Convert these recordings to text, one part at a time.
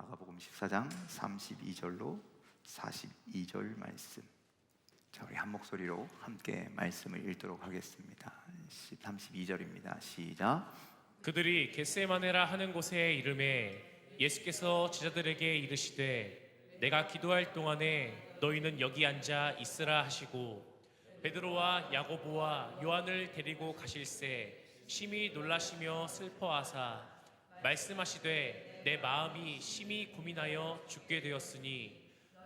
마가복음 14장 32절로 42절 말씀. 자, 우리 한 목소리로 함께 말씀을 읽도록 하겠습니다. 32절입니다. 시작. 그들이 겟세마네라 하는 곳에 이르매 예수께서 제자들에게 이르시되 내가 기도할 동안에 너희는 여기 앉아 있으라 하시고 베드로와 야고보와 요한을 데리고 가실새 심히 놀라시며 슬퍼하사 말씀하시되 내 마음이 심히 고민하여 죽게 되었으니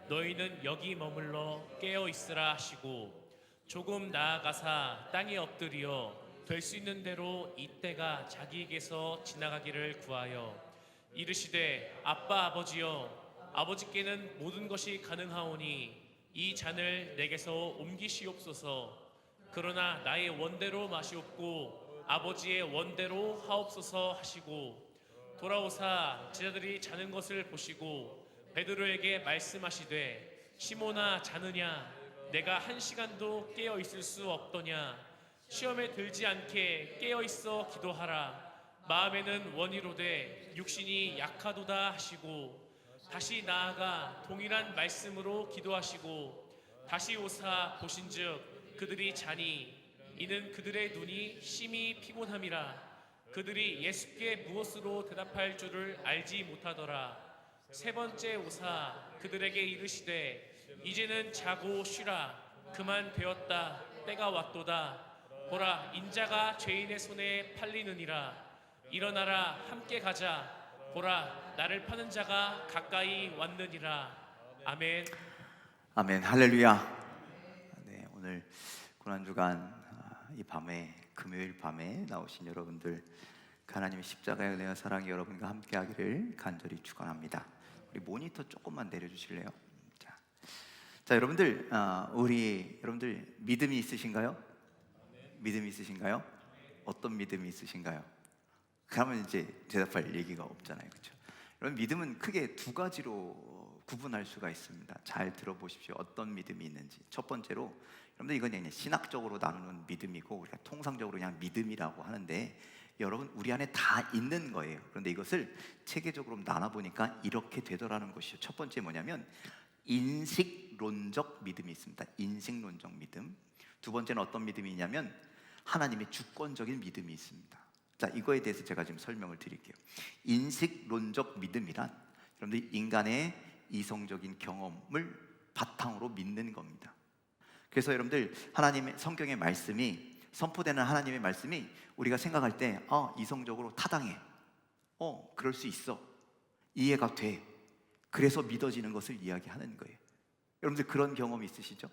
너희는 여기 머물러 깨어 있으라 하시고 조금 나아가사 땅에 엎드려 될 수 있는 대로 이 때가 자기에게서 지나가기를 구하여 이르시되 아빠 아버지여 아버지께는 모든 것이 가능하오니 이 잔을 내게서 옮기시옵소서. 그러나 나의 원대로 마시옵고 아버지의 원대로 하옵소서 하시고 돌아오사 제자들이 자는 것을 보시고 베드로에게 말씀하시되 시몬아 자느냐 내가 1시간도 깨어 있을 수 없더냐 시험에 들지 않게 깨어 있어 기도하라. 마음에는 원이로되 육신이 약하도다 하시고 다시 나아가 동일한 말씀으로 기도하시고 다시 오사 보신즉 그들이 자니 이는 그들의 눈이 심히 피곤함이라. 그들이 예수께 무엇으로 대답할 줄을 알지 못하더라. 세 번째 오사 그들에게 이르시되 이제는 자고 쉬라. 그만 되었다. 때가 왔도다. 보라 인자가 죄인의 손에 팔리느니라. 일어나라 함께 가자. 보라 나를 파는 자가 가까이 왔느니라. 아멘. 아멘. 할렐루야. 네, 오늘 고난주간 이 밤에 금요일 밤에 나오신 여러분들 하나님의 십자가의 은혜와 사랑이 여러분과 함께하기를 간절히 축원합니다. 우리 모니터 조금만 내려주실래요? 자, 여러분들 여러분들 믿음이 있으신가요? 믿음이 있으신가요? 어떤 믿음이 있으신가요? 그러면 이제 대답할 얘기가 없잖아요, 그렇죠? 여러분 믿음은 크게 두 가지로 구분할 수가 있습니다. 잘 들어보십시오. 어떤 믿음이 있는지. 첫 번째로 여러분들 이건 그냥 신학적으로 나누는 믿음이고 우리가 통상적으로 그냥 믿음이라고 하는데 여러분 우리 안에 다 있는 거예요. 그런데 이것을 체계적으로 나눠보니까 이렇게 되더라는 것이죠. 첫 번째 뭐냐면 인식론적 믿음이 있습니다. 인식론적 믿음. 두 번째는 어떤 믿음이 있냐면 하나님의 주권적인 믿음이 있습니다. 자, 이거에 대해서 제가 지금 설명을 드릴게요. 인식론적 믿음이란 여러분들 인간의 이성적인 경험을 바탕으로 믿는 겁니다. 그래서 여러분들 하나님의 성경의 말씀이 선포되는 하나님의 말씀이 우리가 생각할 때 이성적으로 타당해. 그럴 수 있어. 이해가 돼. 그래서 믿어지는 것을 이야기하는 거예요. 여러분들 그런 경험이 있으시죠?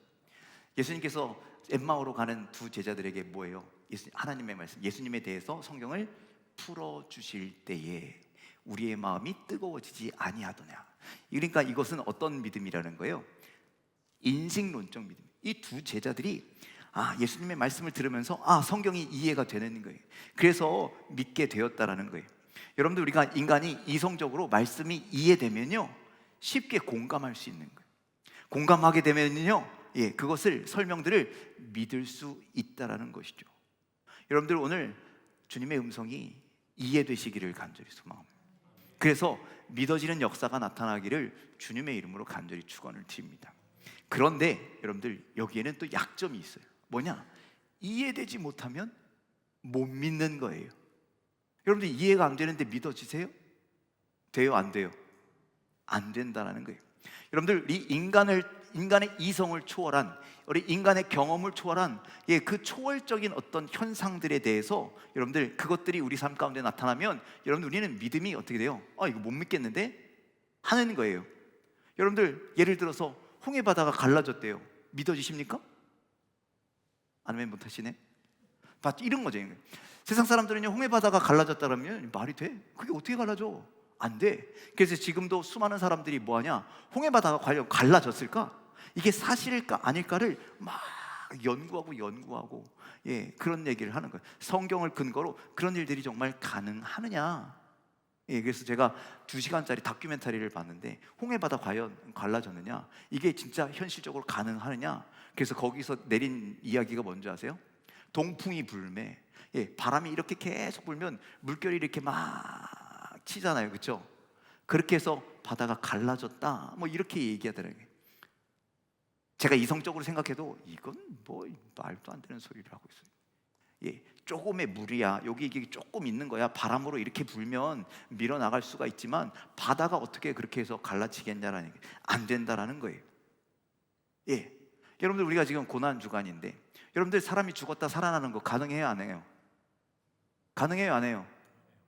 예수님께서 엠마오로 가는 두 제자들에게 뭐예요? 하나님의 말씀, 예수님에 대해서 성경을 풀어주실 때에 우리의 마음이 뜨거워지지 아니하더냐. 그러니까 이것은 어떤 믿음이라는 거예요? 인식론적 믿음. 이 두 제자들이 예수님의 말씀을 들으면서 성경이 이해가 되는 거예요. 그래서 믿게 되었다라는 거예요. 여러분들 우리가 인간이 이성적으로 말씀이 이해되면요 쉽게 공감할 수 있는 거예요. 공감하게 되면요 그것을 설명들을 믿을 수 있다라는 것이죠. 여러분들 오늘 주님의 음성이 이해되시기를 간절히 소망합니다. 그래서 믿어지는 역사가 나타나기를 주님의 이름으로 간절히 축원을 드립니다. 그런데 여러분들 여기에는 또 약점이 있어요. 뭐냐? 이해되지 못하면 못 믿는 거예요. 여러분들 이해가 안 되는데 믿어지세요? 돼요? 안 돼요? 안 된다는 거예요. 여러분들 이 인간의 이성을 초월한 우리 인간의 경험을 초월한 그 초월적인 어떤 현상들에 대해서 여러분들 그것들이 우리 삶 가운데 나타나면 여러분들 우리는 믿음이 어떻게 돼요? 이거 못 믿겠는데? 하는 거예요. 여러분들 예를 들어서 홍해 바다가 갈라졌대요. 믿어지십니까? 아니면 못하시네? 이런 거죠. 세상 사람들은요 홍해 바다가 갈라졌다 그러면 말이 돼? 그게 어떻게 갈라져? 안 돼. 그래서 지금도 수많은 사람들이 뭐하냐? 홍해 바다가 과연 갈라졌을까? 이게 사실일까 아닐까를 막 연구하고 그런 얘기를 하는 거예요. 성경을 근거로 그런 일들이 정말 가능하느냐? 그래서 제가 2시간짜리 다큐멘터리를 봤는데 홍해 바다 과연 갈라졌느냐? 이게 진짜 현실적으로 가능하느냐? 그래서 거기서 내린 이야기가 뭔지 아세요? 동풍이 불매. 바람이 이렇게 계속 불면 물결이 이렇게 막 치잖아요, 그렇죠? 그렇게 해서 바다가 갈라졌다, 뭐 이렇게 얘기하더라고요. 제가 이성적으로 생각해도 이건 뭐 말도 안 되는 소리를 하고 있어요. 예, 조금의 물이야, 여기 이게 조금 있는 거야, 바람으로 이렇게 불면 밀어나갈 수가 있지만 바다가 어떻게 그렇게 해서 갈라지겠냐라는 게 안 된다라는 거예요. 예, 여러분들 우리가 지금 고난 주간인데, 여러분들 사람이 죽었다 살아나는 거 가능해요, 안 해요? 가능해요, 안 해요?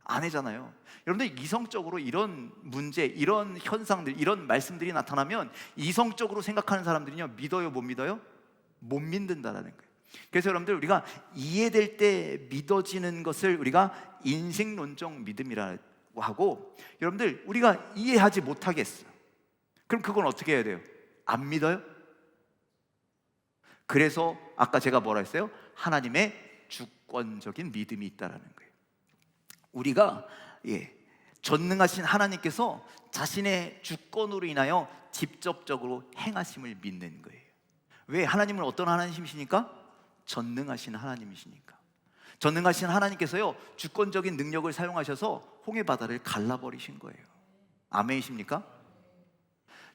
안 해잖아요. 여러분들 이성적으로 이런 문제, 이런 현상들, 이런 말씀들이 나타나면 이성적으로 생각하는 사람들은요, 믿어요, 못 믿어요? 못 믿는다라는 거예요. 그래서 여러분들 우리가 이해될 때 믿어지는 것을 우리가 인식론적 믿음이라고 하고, 여러분들 우리가 이해하지 못하겠어. 그럼 그건 어떻게 해야 돼요? 안 믿어요? 그래서 아까 제가 뭐라 했어요? 하나님의 주권적인 믿음이 있다라는 거예요. 우리가 전능하신 하나님께서 자신의 주권으로 인하여 직접적으로 행하심을 믿는 거예요. 왜? 하나님은 어떤 하나님이시니까? 전능하신 하나님이시니까. 전능하신 하나님께서요, 주권적인 능력을 사용하셔서 홍해 바다를 갈라버리신 거예요. 아멘이십니까?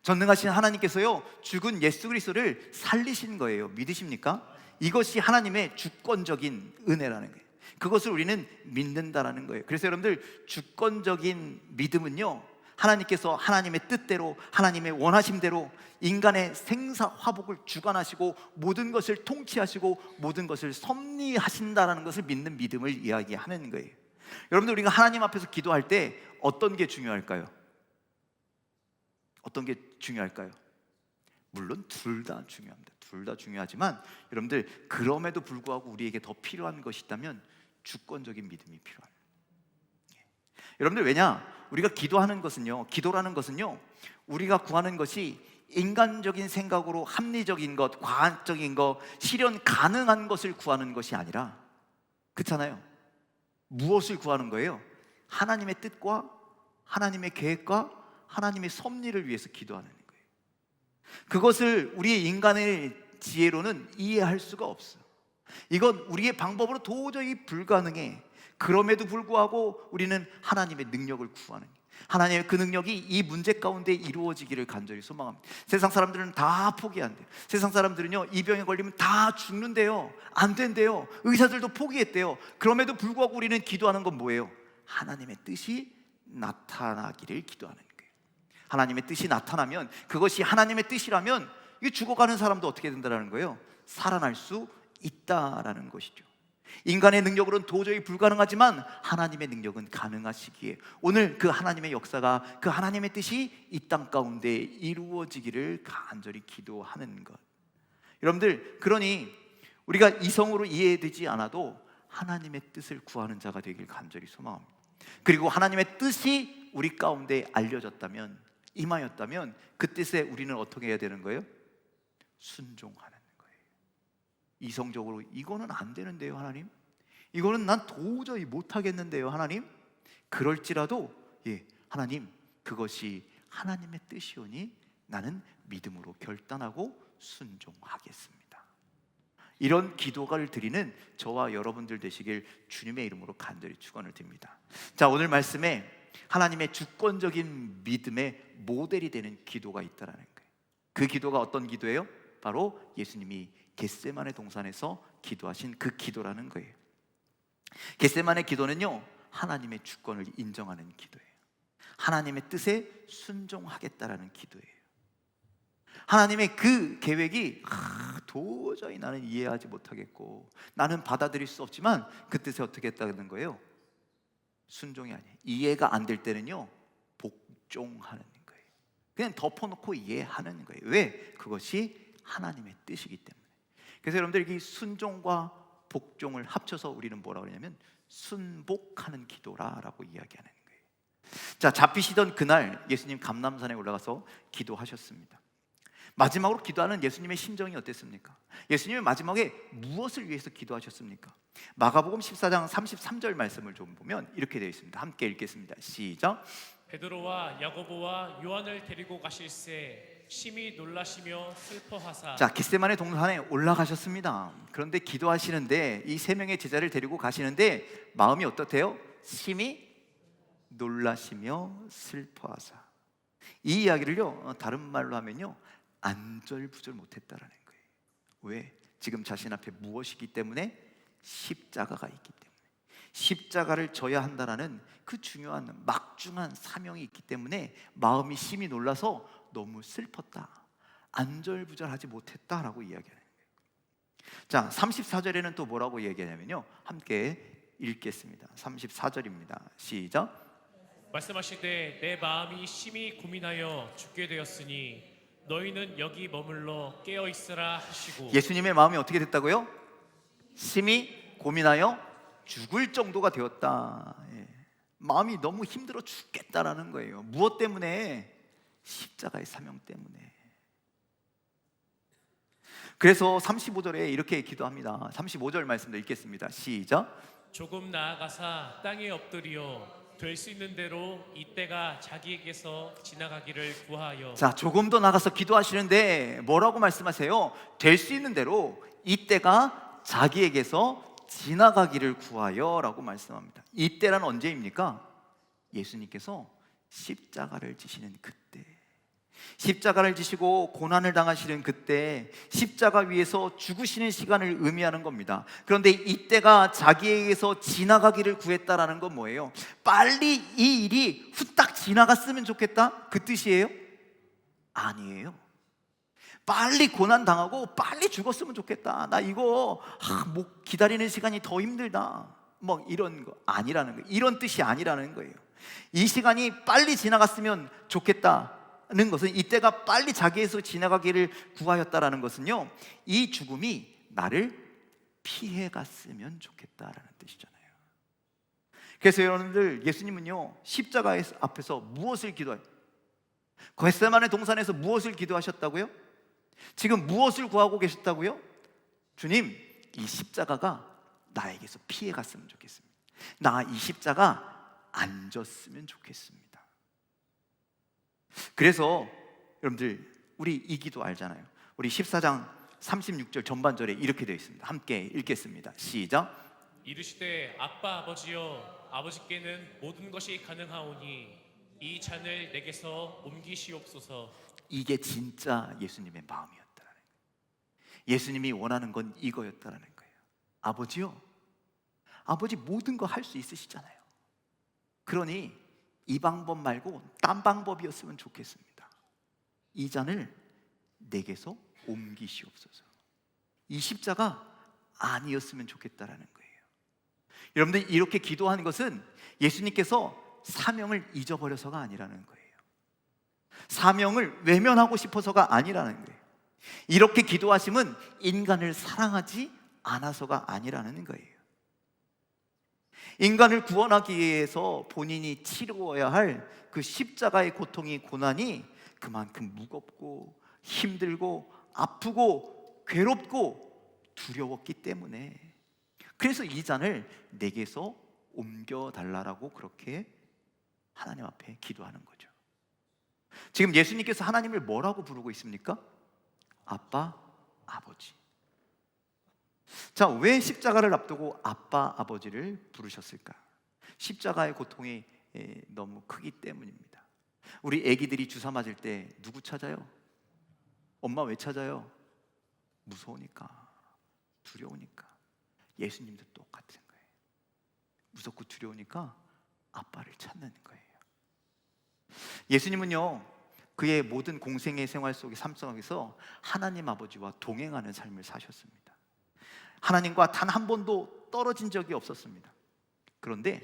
전능하신 하나님께서요, 죽은 예수 그리스도를 살리신 거예요. 믿으십니까? 이것이 하나님의 주권적인 은혜라는 거예요. 그것을 우리는 믿는다라는 거예요. 그래서 여러분들 주권적인 믿음은요, 하나님께서 하나님의 뜻대로, 하나님의 원하심대로 인간의 생사화복을 주관하시고 모든 것을 통치하시고 모든 것을 섭리하신다라는 것을 믿는 믿음을 이야기하는 거예요. 여러분들 우리가 하나님 앞에서 기도할 때 어떤 게 중요할까요? 어떤 게 중요할까요? 물론 둘 다 중요합니다. 둘 다 중요하지만 여러분들 그럼에도 불구하고 우리에게 더 필요한 것이 있다면 주권적인 믿음이 필요합니다. 여러분들 왜냐? 우리가 기도하는 것은요, 기도라는 것은요, 우리가 구하는 것이 인간적인 생각으로 합리적인 것, 과학적인 것, 실현 가능한 것을 구하는 것이 아니라, 그렇잖아요. 무엇을 구하는 거예요? 하나님의 뜻과 하나님의 계획과 하나님의 섭리를 위해서 기도하는 거예요. 그것을 우리의 인간의 지혜로는 이해할 수가 없어. 이건 우리의 방법으로 도저히 불가능해. 그럼에도 불구하고 우리는 하나님의 능력을 구하는 거예요. 하나님의 그 능력이 이 문제 가운데 이루어지기를 간절히 소망합니다. 세상 사람들은 다 포기한대요. 세상 사람들은요, 이 병에 걸리면 다 죽는데요, 안 된대요. 의사들도 포기했대요. 그럼에도 불구하고 우리는 기도하는 건 뭐예요? 하나님의 뜻이 나타나기를 기도하는 거예요. 하나님의 뜻이 나타나면, 그것이 하나님의 뜻이라면 이 죽어가는 사람도 어떻게 된다는 거예요? 살아날 수 있다라는 것이죠. 인간의 능력으로는 도저히 불가능하지만 하나님의 능력은 가능하시기에 오늘 그 하나님의 역사가, 그 하나님의 뜻이 이 땅 가운데 이루어지기를 간절히 기도하는 것. 여러분들, 그러니 우리가 이성으로 이해되지 않아도 하나님의 뜻을 구하는 자가 되길 간절히 소망합니다. 그리고 하나님의 뜻이 우리 가운데 알려졌다면, 임하였다면 그 뜻에 우리는 어떻게 해야 되는 거예요? 순종하는 거예요. 이성적으로 이거는 안 되는데요, 하나님? 이거는 난 도저히 못하겠는데요, 하나님? 그럴지라도 하나님, 그것이 하나님의 뜻이오니 나는 믿음으로 결단하고 순종하겠습니다. 이런 기도를 드리는 저와 여러분들 되시길 주님의 이름으로 간절히 축원을 드립니다. 자, 오늘 말씀에 하나님의 주권적인 믿음의 모델이 되는 기도가 있다라는 거예요. 그 기도가 어떤 기도예요? 바로 예수님이 겟세마네 동산에서 기도하신 그 기도라는 거예요. 겟세마네 기도는요, 하나님의 주권을 인정하는 기도예요. 하나님의 뜻에 순종하겠다라는 기도예요. 하나님의 그 계획이 도저히 나는 이해하지 못하겠고 나는 받아들일 수 없지만 그 뜻에 어떻게 했다는 거예요? 순종이 아니에요. 이해가 안 될 때는요, 복종하는 거예요. 그냥 덮어놓고 이해하는 거예요. 왜? 그것이 하나님의 뜻이기 때문에. 그래서 여러분들, 이 순종과 복종을 합쳐서 우리는 뭐라고 그러냐면 순복하는 기도라고 이야기하는 거예요. 자, 잡히시던 그날 예수님 감람산에 올라가서 기도하셨습니다. 마지막으로 기도하는 예수님의 심정이 어땠습니까? 예수님은 마지막에 무엇을 위해서 기도하셨습니까? 마가복음 14장 33절 말씀을 좀 보면 이렇게 되어 있습니다. 함께 읽겠습니다. 시작. 베드로와 야고보와 요한을 데리고 가실새 심히 놀라시며 슬퍼하사. 자, 겟세마네 동산에 올라가셨습니다. 그런데 기도하시는데 이 세 명의 제자를 데리고 가시는데 마음이 어떻대요? 심히 놀라시며 슬퍼하사. 이 이야기를요, 다른 말로 하면요, 안절부절 못했다라는 거예요. 왜? 지금 자신 앞에 무엇이기 때문에? 십자가가 있기 때문에. 십자가를 져야 한다라는 그 중요한 막중한 사명이 있기 때문에 마음이 심히 놀라서 너무 슬펐다, 안절부절하지 못했다라고 이야기하는 거예요. 자, 34절에는 또 뭐라고 얘기하냐면요, 함께 읽겠습니다. 34절입니다. 시작. 말씀하시되 내 마음이 심히 고민하여 죽게 되었으니 너희는 여기 머물러 깨어 있으라 하시고. 예수님의 마음이 어떻게 됐다고요? 심히 고민하여 죽을 정도가 되었다. 예. 마음이 너무 힘들어 죽겠다라는 거예요. 무엇 때문에? 십자가의 사명 때문에. 그래서 35절에 이렇게 기도합니다. 35절 말씀도 읽겠습니다. 시작. 조금 나아가사 땅에 엎드리어 될 수 있는 대로 이때가 자기에게서 지나가기를 구하여. 자, 조금 더 나가서 기도하시는데 뭐라고 말씀하세요? 될 수 있는 대로 이때가 자기에게서 지나가기를 구하여 라고 말씀합니다. 이때란 언제입니까? 예수님께서 십자가를 지시는 그때, 십자가를 지시고 고난을 당하시는 그때, 십자가 위에서 죽으시는 시간을 의미하는 겁니다. 그런데 이때가 자기에게서 지나가기를 구했다라는 건 뭐예요? 빨리 이 일이 후딱 지나갔으면 좋겠다, 그 뜻이에요? 아니에요. 빨리 고난 당하고 빨리 죽었으면 좋겠다, 나 이거 목 기다리는 시간이 더 힘들다, 뭐 이런 거 아니라는 거예요. 이런 뜻이 아니라는 거예요. 이 시간이 빨리 지나갔으면 좋겠다는 것은, 이때가 빨리 자기에서 지나가기를 구하였다라는 것은요, 이 죽음이 나를 피해갔으면 좋겠다라는 뜻이잖아요. 그래서 여러분들, 예수님은요 십자가 앞에서 무엇을 기도해요? 겟세마네 동산에서 무엇을 기도하셨다고요? 지금 무엇을 구하고 계셨다고요? 주님, 이 십자가가 나에게서 피해갔으면 좋겠습니다. 나 이 십자가 안 졌으면 좋겠습니다. 그래서 여러분들, 우리 이 기도 알잖아요. 우리 14장 36절 전반절에 이렇게 되어 있습니다. 함께 읽겠습니다. 시작. 이르시되 아빠 아버지여, 아버지께는 모든 것이 가능하오니 이 잔을 내게서 옮기시옵소서. 이게 진짜 예수님의 마음이었다라는 거예요. 예수님이 원하는 건 이거였다라는 거예요. 아버지요, 아버지 모든 거 할 수 있으시잖아요. 그러니 이 방법 말고 딴 방법이었으면 좋겠습니다. 이 잔을 내게서 옮기시옵소서. 이 십자가 아니었으면 좋겠다라는 거예요. 여러분들, 이렇게 기도하는 것은 예수님께서 사명을 잊어버려서가 아니라는 거예요. 사명을 외면하고 싶어서가 아니라는 거예요. 이렇게 기도하심은 인간을 사랑하지 않아서가 아니라는 거예요. 인간을 구원하기 위해서 본인이 치루어야 할 그 십자가의 고통이, 고난이 그만큼 무겁고 힘들고 아프고 괴롭고 두려웠기 때문에, 그래서 이 잔을 내게서 옮겨달라고 그렇게 하나님 앞에 기도하는 거죠. 지금 예수님께서 하나님을 뭐라고 부르고 있습니까? 아빠, 아버지. 자, 왜 십자가를 앞두고 아빠, 아버지를 부르셨을까? 십자가의 고통이 너무 크기 때문입니다. 우리 아기들이 주사 맞을 때 누구 찾아요? 엄마 왜 찾아요? 무서우니까, 두려우니까. 예수님도 똑같은 거예요. 무섭고 두려우니까 아빠를 찾는 거예요. 예수님은요, 그의 모든 공생의 생활 속의 삶 속에서 하나님 아버지와 동행하는 삶을 사셨습니다. 하나님과 단 한 번도 떨어진 적이 없었습니다. 그런데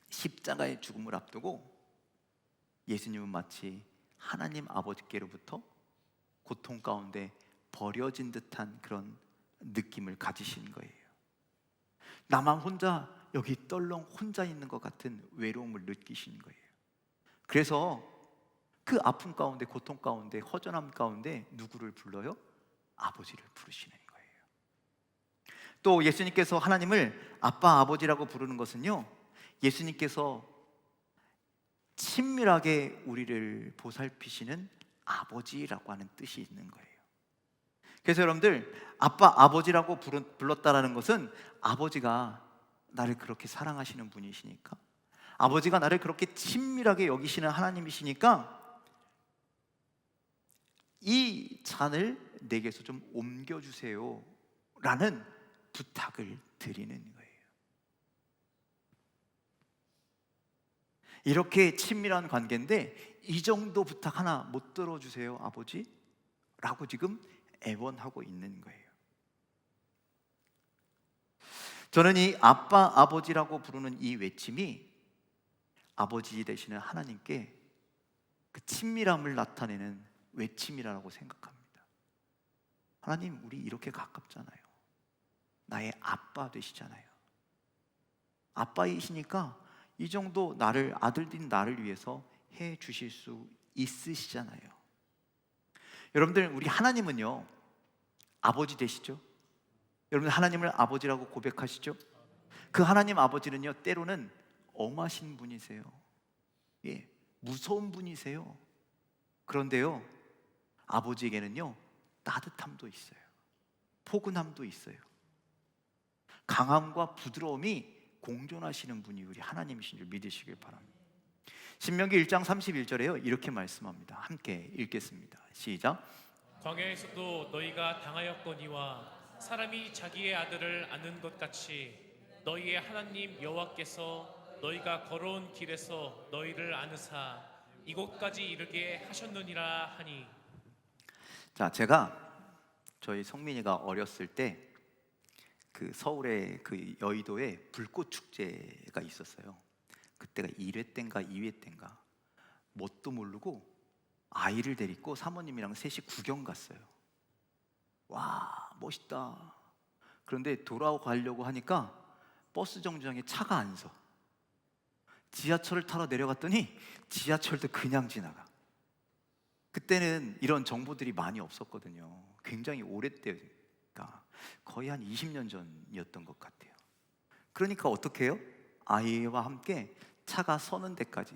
십자가의 죽음을 앞두고 예수님은 마치 하나님 아버지께로부터 고통 가운데 버려진 듯한 그런 느낌을 가지신 거예요. 나만 혼자 여기 떨렁 혼자 있는 것 같은 외로움을 느끼신 거예요. 그래서 그 아픔 가운데, 고통 가운데, 허전함 가운데 누구를 불러요? 아버지를 부르시는 거예요. 또 예수님께서 하나님을 아빠, 아버지라고 부르는 것은요, 예수님께서 친밀하게 우리를 보살피시는 아버지라고 하는 뜻이 있는 거예요. 그래서 여러분들, 아빠, 아버지라고 불렀다라는 것은 아버지가 나를 그렇게 사랑하시는 분이시니까, 아버지가 나를 그렇게 친밀하게 여기시는 하나님이시니까 이 잔을 내게서 좀 옮겨주세요 라는 부탁을 드리는 거예요. 이렇게 친밀한 관계인데 이 정도 부탁 하나 못 들어주세요 아버지? 라고 지금 애원하고 있는 거예요. 저는 이 아빠, 아버지라고 부르는 이 외침이 아버지 되시는 하나님께 그 친밀함을 나타내는 외침이라고 생각합니다. 하나님, 우리 이렇게 가깝잖아요. 나의 아빠 되시잖아요. 아빠이시니까 이 정도 나를, 아들인 나를 위해서 해 주실 수 있으시잖아요. 여러분들, 우리 하나님은요 아버지 되시죠? 여러분, 하나님을 아버지라고 고백하시죠? 그 하나님 아버지는요 때로는 엄하신 분이세요. 예, 무서운 분이세요. 그런데요 아버지에게는요 따뜻함도 있어요. 포근함도 있어요. 강함과 부드러움이 공존하시는 분이 우리 하나님이신 줄 믿으시길 바랍니다. 신명기 1장 31절에요 이렇게 말씀합니다. 함께 읽겠습니다. 시작. 광야에서도 너희가 당하였거니와 사람이 자기의 아들을 아는 것 같이 너희의 하나님 여호와께서 너희가 걸어온 길에서 너희를 아느사 이곳까지 이르게 하셨느니라 하니. 자, 제가 저희 성민이가 어렸을 때 그 서울의 그 여의도에 불꽃 축제가 있었어요. 그때가 1회 때인가 2회 때인가 뭣도 모르고 아이를 데리고 사모님이랑 셋이 구경 갔어요. 와, 멋있다. 그런데 돌아가려고 하니까 버스 정류장에 차가 안 서. 지하철을 타러 내려갔더니 지하철도 그냥 지나가. 그때는 이런 정보들이 많이 없었거든요. 굉장히 오래때니까 거의 한 20년 전이었던 것 같아요. 그러니까 어떻게 해요? 아이와 함께 차가 서는 데까지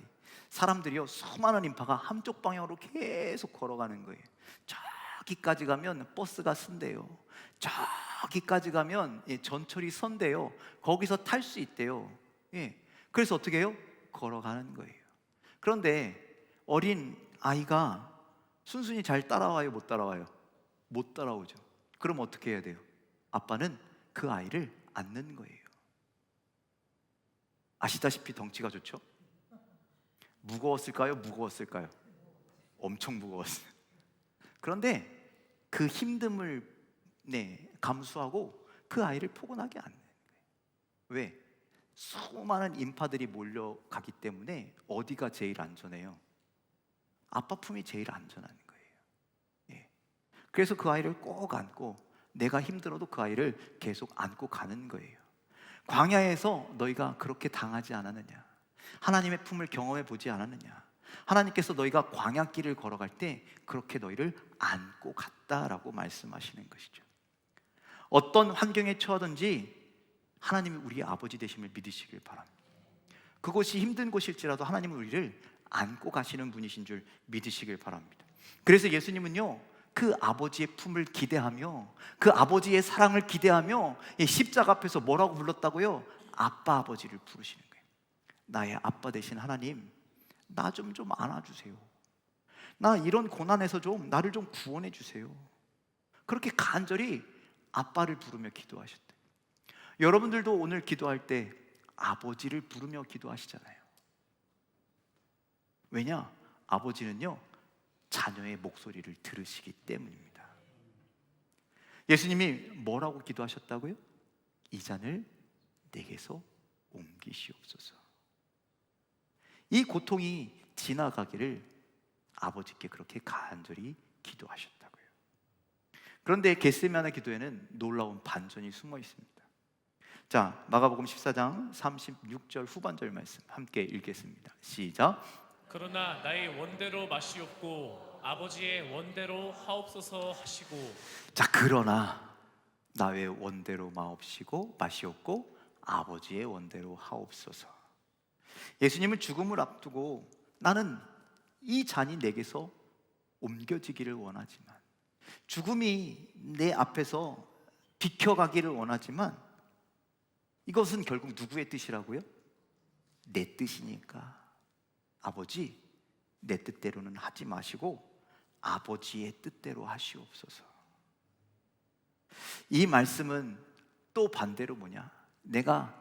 사람들이요 수많은 인파가 한쪽 방향으로 계속 걸어가는 거예요. 저기까지 가면 버스가 쓴대요. 저기까지 가면 전철이 선대요. 거기서 탈 수 있대요. 예. 그래서 어떻게 해요? 걸어가는 거예요. 그런데 어린 아이가 순순히 잘 따라와요? 못 따라와요? 못 따라오죠. 그럼 어떻게 해야 돼요? 아빠는 그 아이를 안는 거예요. 아시다시피 덩치가 좋죠? 무거웠을까요? 무거웠을까요? 엄청 무거웠어요. 그런데 그 힘듦을 감수하고 그 아이를 포근하게 안는 거예요. 왜? 수많은 인파들이 몰려가기 때문에 어디가 제일 안전해요? 아빠 품이 제일 안전한 거예요. 예. 그래서 그 아이를 꼭 안고 내가 힘들어도 그 아이를 계속 안고 가는 거예요. 광야에서 너희가 그렇게 당하지 않았느냐? 하나님의 품을 경험해 보지 않았느냐? 하나님께서 너희가 광야길을 걸어갈 때 그렇게 너희를 안고 갔다라고 말씀하시는 것이죠. 어떤 환경에 처하든지 하나님이 우리의 아버지 되심을 믿으시길 바랍니다. 그곳이 힘든 곳일지라도 하나님은 우리를 안고 가시는 분이신 줄 믿으시길 바랍니다. 그래서 예수님은요 그 아버지의 품을 기대하며 그 아버지의 사랑을 기대하며 십자가 앞에서 뭐라고 불렀다고요? 아빠, 아버지를 부르시는 거예요. 나의 아빠 되신 하나님, 나 좀 안아주세요. 나 이런 고난에서 나를 좀 구원해 주세요. 그렇게 간절히 아빠를 부르며 기도하셨대요. 여러분들도 오늘 기도할 때 아버지를 부르며 기도하시잖아요. 왜냐? 아버지는요 자녀의 목소리를 들으시기 때문입니다. 예수님이 뭐라고 기도하셨다고요? 이 잔을 내게서 옮기시옵소서. 이 고통이 지나가기를 아버지께 그렇게 간절히 기도하셨다고요. 그런데 겟세마네 기도에는 놀라운 반전이 숨어 있습니다. 자, 마가복음 14장 36절 후반절 말씀 함께 읽겠습니다. 시작. 그러나 나의 원대로 마시옵고 아버지의 원대로 하옵소서 하시고. 자, 그러나 나의 원대로 마시옵고 아버지의 원대로 하옵소서. 예수님은 죽음을 앞두고 나는 이 잔이 내게서 옮겨지기를 원하지만, 죽음이 내 앞에서 비켜가기를 원하지만, 이것은 결국 누구의 뜻이라고요? 내 뜻이니까 아버지, 내 뜻대로는 하지 마시고 아버지의 뜻대로 하시옵소서. 이 말씀은 또 반대로 뭐냐? 내가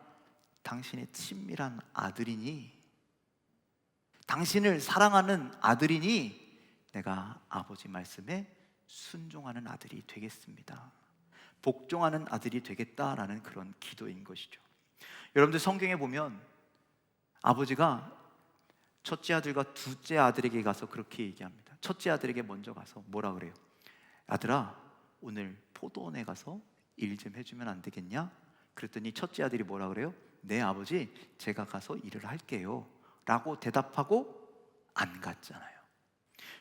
당신의 친밀한 아들이니, 당신을 사랑하는 아들이니 내가 아버지 말씀에 순종하는 아들이 되겠습니다, 복종하는 아들이 되겠다라는 그런 기도인 것이죠. 여러분들 성경에 보면 아버지가 첫째 아들과 둘째 아들에게 가서 그렇게 얘기합니다. 첫째 아들에게 먼저 가서 뭐라 그래요? 아들아, 오늘 포도원에 가서 일 좀 해주면 안 되겠냐? 그랬더니 첫째 아들이 뭐라 그래요? 네 아버지, 제가 가서 일을 할게요 라고 대답하고 안 갔잖아요.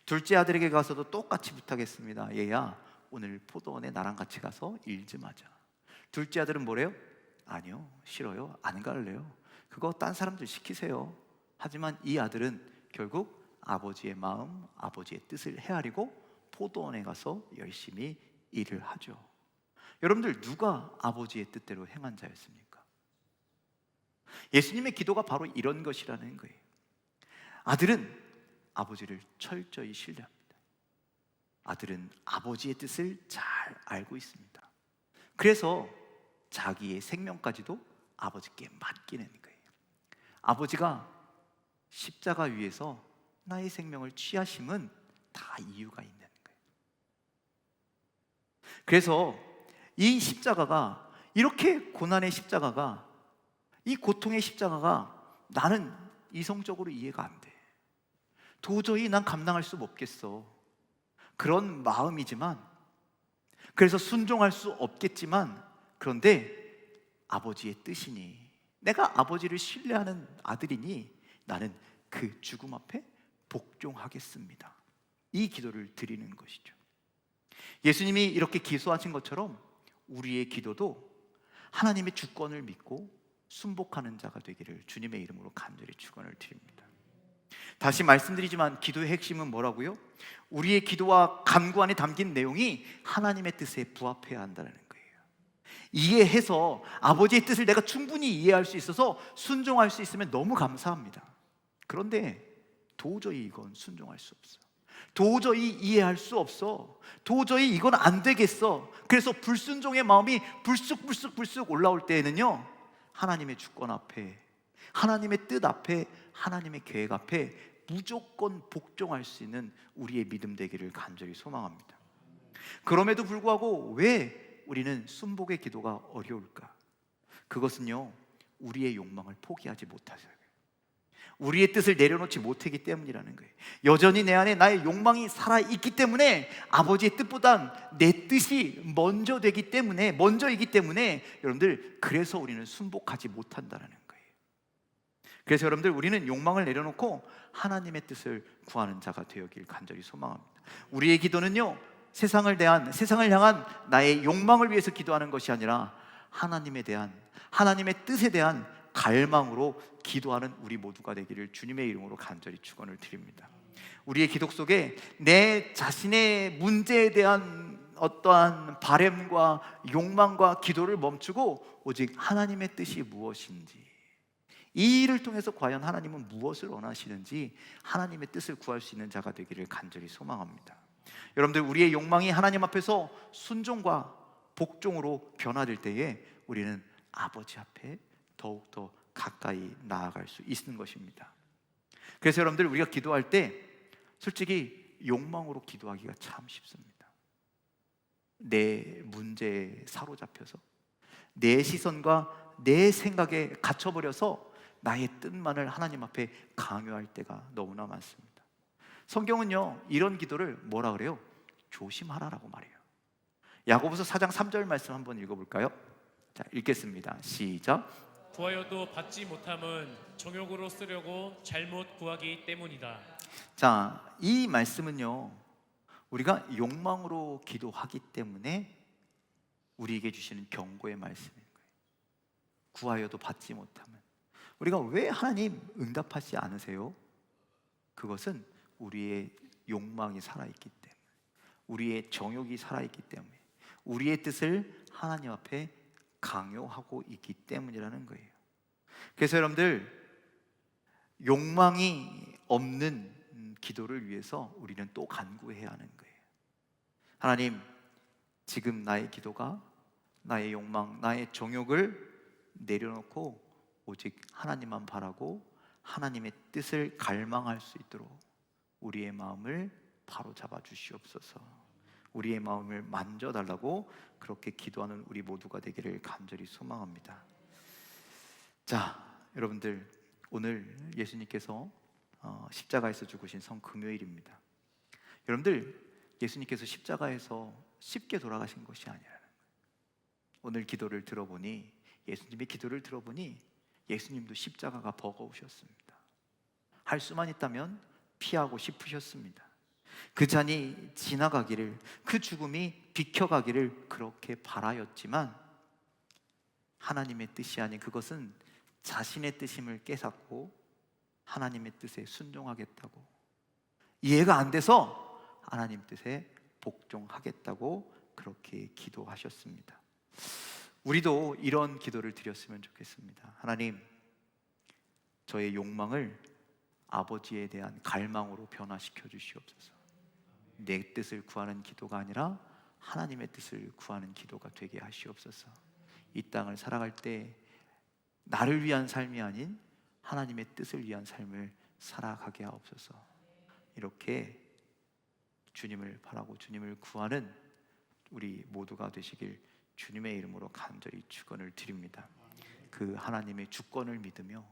둘째 아들에게 가서도 똑같이 부탁했습니다. 얘야, 오늘 포도원에 나랑 같이 가서 일 좀 하자. 둘째 아들은 뭐래요? 아니요, 싫어요, 안 갈래요, 그거 딴 사람들 시키세요. 하지만 이 아들은 결국 아버지의 마음, 아버지의 뜻을 헤아리고 포도원에 가서 열심히 일을 하죠. 여러분들, 누가 아버지의 뜻대로 행한 자였습니까? 예수님의 기도가 바로 이런 것이라는 거예요. 아들은 아버지를 철저히 신뢰합니다. 아들은 아버지의 뜻을 잘 알고 있습니다. 그래서 자기의 생명까지도 아버지께 맡기는 거예요. 아버지가 십자가 위에서 나의 생명을 취하심은 다 이유가 있는 거예요. 그래서 이 십자가가, 이렇게 고난의 십자가가, 이 고통의 십자가가 나는 이성적으로 이해가 안 돼. 도저히 난 감당할 수 없겠어. 그런 마음이지만, 그래서 순종할 수 없겠지만, 그런데 아버지의 뜻이니, 내가 아버지를 신뢰하는 아들이니 나는 그 죽음 앞에 복종하겠습니다, 이 기도를 드리는 것이죠. 예수님이 이렇게 기도하신 것처럼 우리의 기도도 하나님의 주권을 믿고 순복하는 자가 되기를 주님의 이름으로 간절히 축원을 드립니다. 다시 말씀드리지만 기도의 핵심은 뭐라고요? 우리의 기도와 간구 안에 담긴 내용이 하나님의 뜻에 부합해야 한다는 거예요. 이해해서 아버지의 뜻을 내가 충분히 이해할 수 있어서 순종할 수 있으면 너무 감사합니다. 그런데 도저히 이건 순종할 수 없어. 도저히 이해할 수 없어. 도저히 이건 안 되겠어. 그래서 불순종의 마음이 불쑥 올라올 때에는요, 하나님의 주권 앞에, 하나님의 뜻 앞에, 하나님의 계획 앞에 무조건 복종할 수 있는 우리의 믿음 되기를 간절히 소망합니다. 그럼에도 불구하고 왜 우리는 순복의 기도가 어려울까? 그것은요, 우리의 욕망을 포기하지 못하셔요. 우리의 뜻을 내려놓지 못하기 때문이라는 거예요. 여전히 내 안에 나의 욕망이 살아있기 때문에 아버지의 뜻보단 내 뜻이 먼저이기 때문에 여러분들, 그래서 우리는 순복하지 못한다는 거예요. 그래서 여러분들, 우리는 욕망을 내려놓고 하나님의 뜻을 구하는 자가 되었길 간절히 소망합니다. 우리의 기도는요, 세상을 향한 나의 욕망을 위해서 기도하는 것이 아니라 하나님에 대한, 하나님의 뜻에 대한 갈망으로 기도하는 우리 모두가 되기를 주님의 이름으로 간절히 축원을 드립니다. 우리의 기도 속에 내 자신의 문제에 대한 어떠한 바램과 욕망과 기도를 멈추고 오직 하나님의 뜻이 무엇인지, 이 일을 통해서 과연 하나님은 무엇을 원하시는지 하나님의 뜻을 구할 수 있는 자가 되기를 간절히 소망합니다. 여러분들, 우리의 욕망이 하나님 앞에서 순종과 복종으로 변화될 때에 우리는 아버지 앞에 더욱더 가까이 나아갈 수 있는 것입니다. 그래서 여러분들, 우리가 기도할 때 솔직히 욕망으로 기도하기가 참 쉽습니다. 내 문제에 사로잡혀서 내 시선과 내 생각에 갇혀버려서 나의 뜻만을 하나님 앞에 강요할 때가 너무나 많습니다. 성경은요, 이런 기도를 뭐라 그래요? 조심하라라고 말해요. 야고보서 4장 3절 말씀 한번 읽어볼까요? 자, 읽겠습니다. 시작. 구하여도 받지 못함은 정욕으로 쓰려고 잘못 구하기 때문이다. 자, 이 말씀은요, 우리가 욕망으로 기도하기 때문에 우리에게 주시는 경고의 말씀인 거예요. 구하여도 받지 못함은, 우리가 왜 하나님 응답하지 않으세요? 그것은 우리의 욕망이 살아있기 때문에, 우리의 정욕이 살아있기 때문에, 우리의 뜻을 하나님 앞에 강요하고 있기 때문이라는 거예요. 그래서 여러분들, 욕망이 없는 기도를 위해서 우리는 또 간구해야 하는 거예요. 하나님, 지금 나의 기도가 나의 욕망, 나의 정욕을 내려놓고 오직 하나님만 바라고 하나님의 뜻을 갈망할 수 있도록 우리의 마음을 바로 잡아 주시옵소서. 우리의 마음을 만져달라고 그렇게 기도하는 우리 모두가 되기를 간절히 소망합니다. 자, 여러분들, 오늘 예수님께서 십자가에서 죽으신 성금요일입니다. 여러분들, 예수님께서 십자가에서 쉽게 돌아가신 것이 아니라는 거예요. 오늘 기도를 들어보니, 예수님의 기도를 들어보니 예수님도 십자가가 버거우셨습니다. 할 수만 있다면 피하고 싶으셨습니다. 그 잔이 지나가기를, 그 죽음이 비켜가기를 그렇게 바라였지만 하나님의 뜻이 아닌 그것은 자신의 뜻임을 깨닫고 하나님의 뜻에 순종하겠다고, 이해가 안 돼서 하나님 뜻에 복종하겠다고 그렇게 기도하셨습니다. 우리도 이런 기도를 드렸으면 좋겠습니다. 하나님, 저의 욕망을 아버지에 대한 갈망으로 변화시켜 주시옵소서. 내 뜻을 구하는 기도가 아니라 하나님의 뜻을 구하는 기도가 되게 하시옵소서. 이 땅을 살아갈 때 나를 위한 삶이 아닌 하나님의 뜻을 위한 삶을 살아가게 하옵소서. 이렇게 주님을 바라고 주님을 구하는 우리 모두가 되시길 주님의 이름으로 간절히 축원을 드립니다. 그 하나님의 주권을 믿으며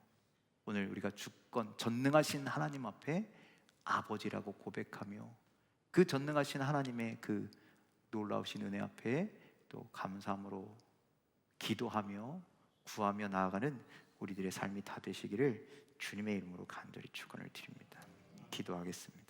오늘 우리가 주권, 전능하신 하나님 앞에 아버지라고 고백하며 그 전능하신 하나님의 그 놀라우신 은혜 앞에 또 감사함으로 기도하며 구하며 나아가는 우리들의 삶이 다 되시기를 주님의 이름으로 간절히 축원을 드립니다. 기도하겠습니다.